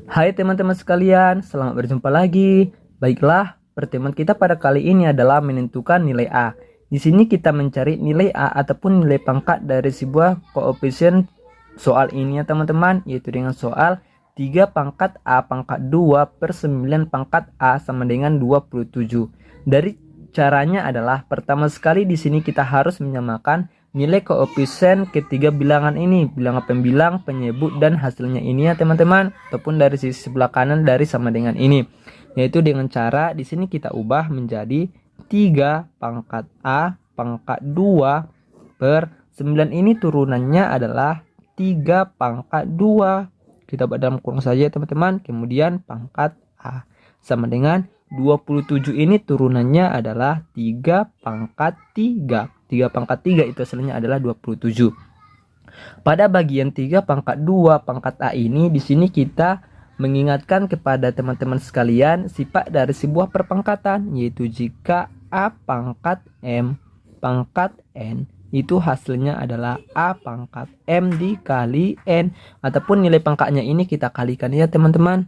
Hai teman-teman sekalian, selamat berjumpa lagi. Baiklah, pertemuan kita pada kali ini adalah menentukan nilai A. Di sini kita mencari nilai A ataupun nilai pangkat dari sebuah koefisien soal ini ya teman-teman, yaitu dengan soal 3 pangkat A pangkat 2 per 9 pangkat A sama dengan 27. Dari caranya adalah pertama sekali di sini kita harus menyamakan nilai koefisien ketiga bilangan ini, bilangan pembilang, penyebut, dan hasilnya ini ya teman-teman, ataupun dari sisi sebelah kanan dari sama dengan ini, yaitu dengan cara di sini kita ubah menjadi 3 pangkat A pangkat 2 per 9. Ini turunannya adalah 3 pangkat 2. Kita buat dalam kurung saja teman-teman. Kemudian pangkat A sama dengan 27. Ini turunannya adalah 3 pangkat 3. 3 pangkat 3 itu hasilnya adalah 27. Pada bagian 3 pangkat 2 pangkat A ini, di sini kita mengingatkan kepada teman-teman sekalian sifat dari sebuah perpangkatan, yaitu jika A pangkat M pangkat N itu hasilnya adalah A pangkat M dikali N, ataupun nilai pangkatnya ini kita kalikan ya teman-teman.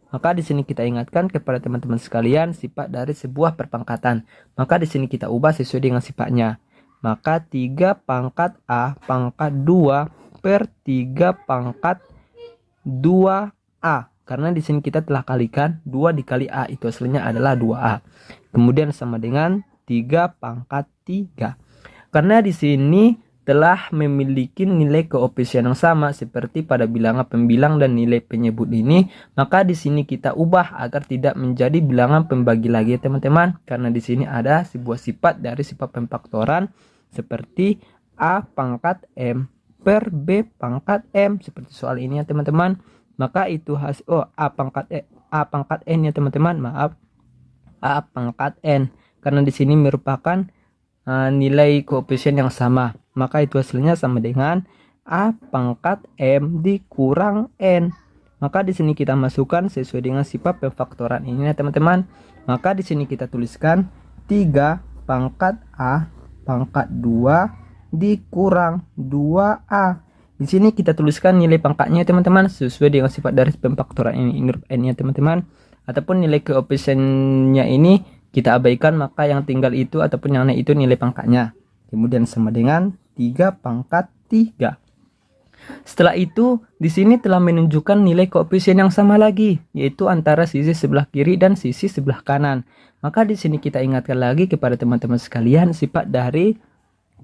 Maka di sini kita ingatkan kepada teman-teman sekalian sifat dari sebuah perpangkatan. Maka di sini kita ubah sesuai dengan sifatnya. Maka 3 pangkat A pangkat 2 per 3 pangkat 2A. Karena di sini kita telah kalikan 2 dikali A, itu hasilnya adalah 2A. Kemudian sama dengan 3 pangkat 3. Karena di sini telah memiliki nilai koefisien yang sama seperti pada bilangan pembilang dan nilai penyebut ini, maka di sini kita ubah agar tidak menjadi bilangan pembagi lagi ya teman-teman, karena di sini ada sebuah sifat dari sifat pemfaktoran seperti A pangkat M per B pangkat M, seperti soal ini ya teman-teman. Maka itu hasil A pangkat N ya teman-teman, maaf, A pangkat N, karena di sini merupakan nilai koefisien yang sama, maka itu hasilnya sama dengan A pangkat M dikurang N. Maka di sini kita masukkan sesuai dengan sifat pemfaktoran ini ya teman-teman. Maka di sini kita tuliskan 3 pangkat A pangkat 2 dikurang 2A. Di sini kita tuliskan nilai pangkatnya teman-teman sesuai dengan sifat dari pemfaktoran ini N ya teman-teman. Ataupun nilai koefisiennya ini kita abaikan, maka yang tinggal itu ataupun yang naik itu nilai pangkatnya. Kemudian sama dengan 3 pangkat 3. Setelah itu di sini telah menunjukkan nilai koefisien yang sama lagi, yaitu antara sisi sebelah kiri dan sisi sebelah kanan. Maka di sini kita ingatkan lagi kepada teman-teman sekalian sifat dari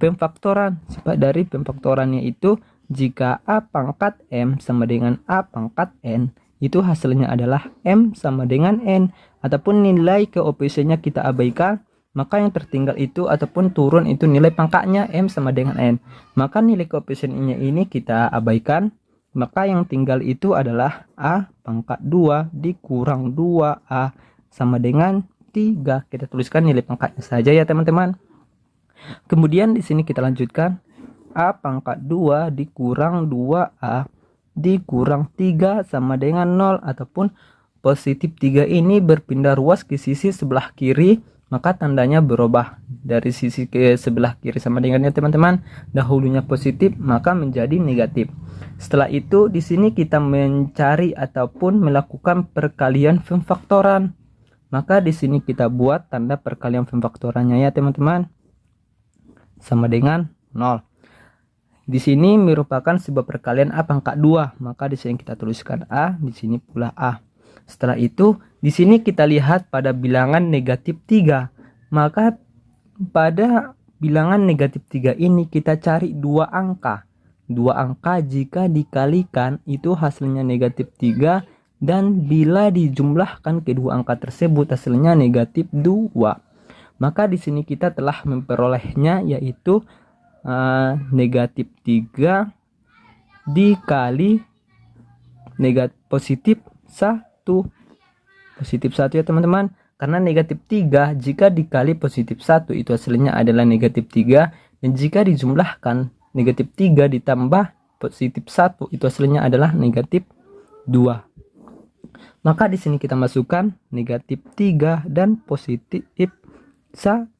pemfaktoran. Sifat dari pemfaktorannya itu jika A pangkat M sama dengan A pangkat N, itu hasilnya adalah M sama dengan N, ataupun nilai koefisiennya kita abaikan, maka yang tertinggal itu ataupun turun itu nilai pangkatnya M sama dengan N. Maka nilai koefisiennya ini kita abaikan, maka yang tinggal itu adalah A pangkat 2 dikurang 2A sama dengan 3. Kita tuliskan nilai pangkatnya saja ya teman-teman. Kemudian di sini kita lanjutkan A pangkat 2 dikurang 2A dikurang 3 sama dengan 0, ataupun positif 3 ini berpindah ruas ke sisi sebelah kiri, maka tandanya berubah dari sisi ke sebelah kiri sama dengannya teman-teman. Dahulunya positif maka menjadi negatif. Setelah itu di sini kita mencari ataupun melakukan perkalian pemfaktoran. Maka di sini kita buat tanda perkalian pemfaktorannya ya teman-teman. Sama dengan 0. Di sini merupakan sebuah perkalian A pangkat 2, maka di sini kita tuliskan A, di sini pula A. Setelah itu, di sini kita lihat pada bilangan negatif 3. Maka pada bilangan negatif 3 ini kita cari 2 angka. 2 angka jika dikalikan itu hasilnya negatif 3, dan bila dijumlahkan kedua angka tersebut hasilnya negatif 2. Maka di sini kita telah memperolehnya, yaitu negatif 3 dikali positif 1. Positif 1 ya teman-teman. Karena negatif 3 jika dikali positif 1 itu hasilnya adalah negatif 3. Dan jika dijumlahkan negatif 3 ditambah positif 1 itu hasilnya adalah negatif 2. Maka di sini kita masukkan negatif 3 dan positif 1.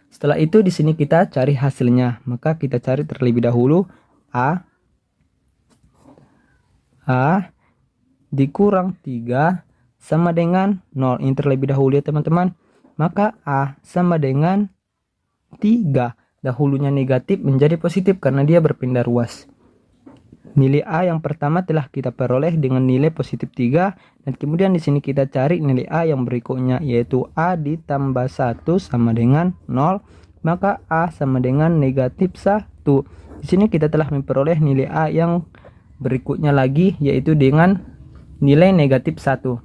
Setelah itu di sini kita cari hasilnya. Maka kita cari terlebih dahulu A dikurang 3 sama dengan 0. Ini terlebih dahulu ya teman-teman. Maka A sama dengan 3. Dahulunya negatif menjadi positif karena dia berpindah ruas. Nilai A yang pertama telah kita peroleh dengan nilai positif 3. Dan kemudian di sini kita cari nilai A yang berikutnya, yaitu A ditambah 1 sama dengan 0. Maka A sama dengan negatif 1. Di sini kita telah memperoleh nilai A yang berikutnya lagi, yaitu dengan nilai negatif 1.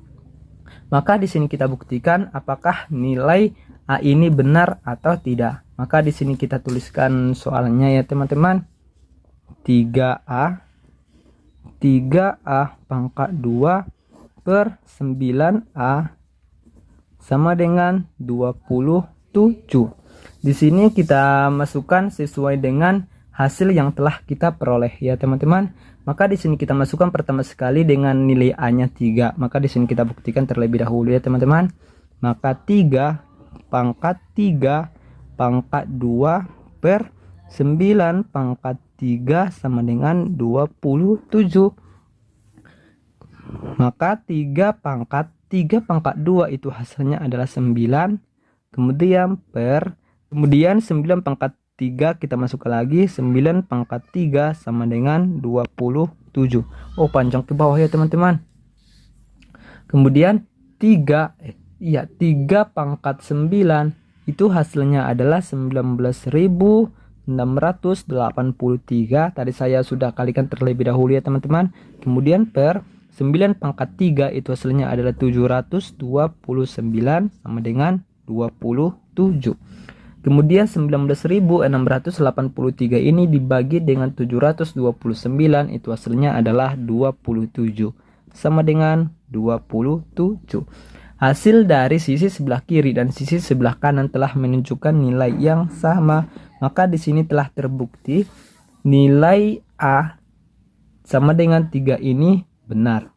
Maka di sini kita buktikan apakah nilai A ini benar atau tidak. Maka di sini kita tuliskan soalnya ya teman-teman. 3A pangkat 2 per 9A sama dengan 27. Di sini kita masukkan sesuai dengan hasil yang telah kita peroleh ya teman-teman. Maka di sini kita masukkan pertama sekali dengan nilai A-nya 3. Maka di sini kita buktikan terlebih dahulu ya teman-teman. Maka 3 pangkat 2 per 9 pangkat 3 sama dengan 27. Maka 3 pangkat 2 itu hasilnya adalah 9. Kemudian 9 pangkat 3 kita masukkan lagi, 9 pangkat 3 sama dengan 27. Oh, panjang ke bawah ya teman-teman. Kemudian 3 pangkat 9 itu hasilnya adalah 19.683. Tadi saya sudah kalikan terlebih dahulu ya teman-teman. Kemudian per 9 pangkat 3 itu hasilnya adalah 729 sama dengan 27. Kemudian 19.683 ini dibagi dengan 729 itu hasilnya adalah 27 sama dengan 27. Hasil dari sisi sebelah kiri dan sisi sebelah kanan telah menunjukkan nilai yang sama. Maka di sini telah terbukti nilai A sama dengan 3 ini benar.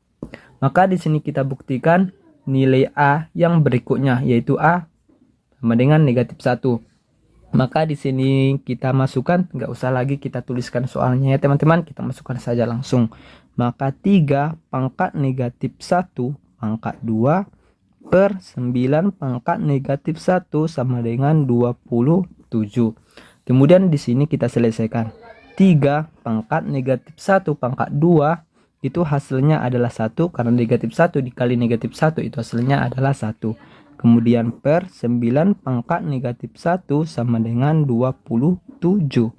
Maka di sini kita buktikan nilai A yang berikutnya, yaitu A sama dengan negatif 1. Maka di sini kita masukkan, nggak usah lagi kita tuliskan soalnya ya teman-teman, kita masukkan saja langsung. Maka 3 pangkat negatif 1 pangkat 2 per 9 pangkat negatif 1 sama dengan 27. Kemudian di sini kita selesaikan. 3 pangkat negatif 1 pangkat 2 itu hasilnya adalah 1, karena negatif 1 dikali negatif 1 itu hasilnya adalah 1. Kemudian per 9 pangkat negatif 1 sama dengan 27.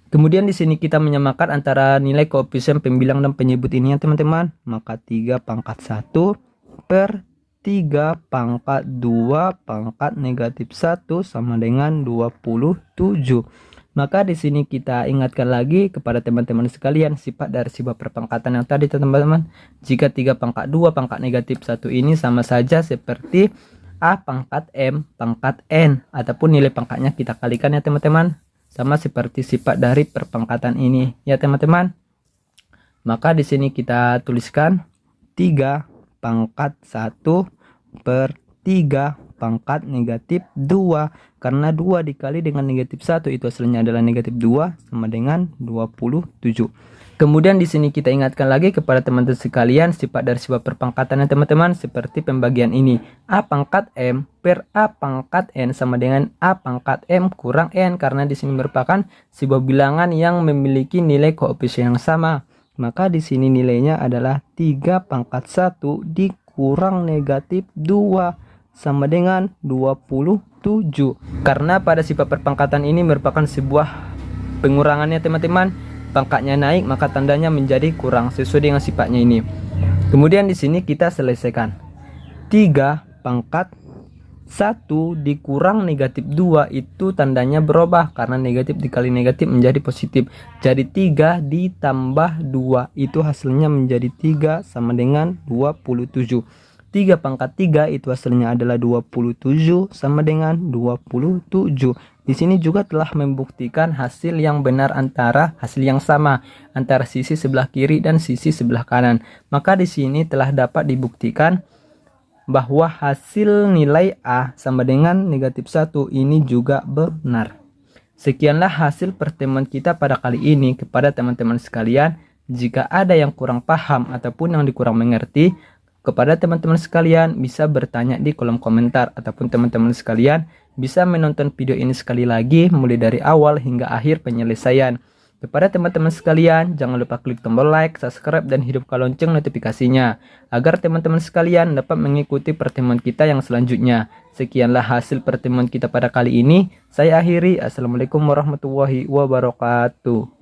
Kemudian di sini kita menyamakan antara nilai koefisien pembilang dan penyebut ini ya teman-teman. Maka 3 pangkat 1 per 3 pangkat 2 pangkat negatif 1 sama dengan 27. Maka di sini kita ingatkan lagi kepada teman-teman sekalian sifat dari sebuah perpangkatan yang tadi teman-teman. Jika 3 pangkat 2 pangkat negatif 1 ini sama saja seperti A pangkat M pangkat N, ataupun nilai pangkatnya kita kalikan ya teman-teman. Sama seperti sifat dari perpangkatan ini ya teman-teman. Maka di sini kita tuliskan 3 pangkat 1 per 3 pangkat negatif 2, karena 2 dikali dengan negatif 1 itu hasilnya adalah negatif 2 sama dengan 27. Kemudian di sini kita ingatkan lagi kepada teman-teman sekalian sifat dari sebuah perpangkatan ya teman-teman, seperti pembagian ini. A pangkat M per A pangkat N sama dengan A pangkat M kurang N, karena di sini merupakan sebuah bilangan yang memiliki nilai koefisien yang sama. Maka di sini nilainya adalah 3 pangkat 1 dikurang negatif 2 sama dengan 27. Karena pada sifat perpangkatan ini merupakan sebuah pengurangannya teman-teman. Pangkatnya naik maka tandanya menjadi kurang sesuai dengan sifatnya ini. Kemudian di sini kita selesaikan. 3 pangkat 1 dikurang negatif 2 itu tandanya berubah, karena negatif dikali negatif menjadi positif. Jadi 3 ditambah 2 itu hasilnya menjadi 3 sama dengan 27. 3 pangkat 3 itu hasilnya adalah 27 sama dengan 27. Di sini juga telah membuktikan hasil yang benar antara hasil yang sama antara sisi sebelah kiri dan sisi sebelah kanan. Maka di sini telah dapat dibuktikan bahwa hasil nilai A sama dengan negatif 1 ini juga benar. Sekianlah hasil pertemuan kita pada kali ini. Kepada teman-teman sekalian, Jika ada yang kurang paham ataupun yang dikurang mengerti, kepada teman-teman sekalian bisa bertanya di kolom komentar, ataupun teman-teman sekalian bisa menonton video ini sekali lagi mulai dari awal hingga akhir penyelesaian. Kepada teman-teman sekalian, jangan lupa klik tombol like, subscribe, dan hidupkan lonceng notifikasinya agar teman-teman sekalian dapat mengikuti pertemuan kita yang selanjutnya. Sekianlah hasil pertemuan kita pada kali ini. Saya akhiri. Assalamualaikum warahmatullahi wabarakatuh.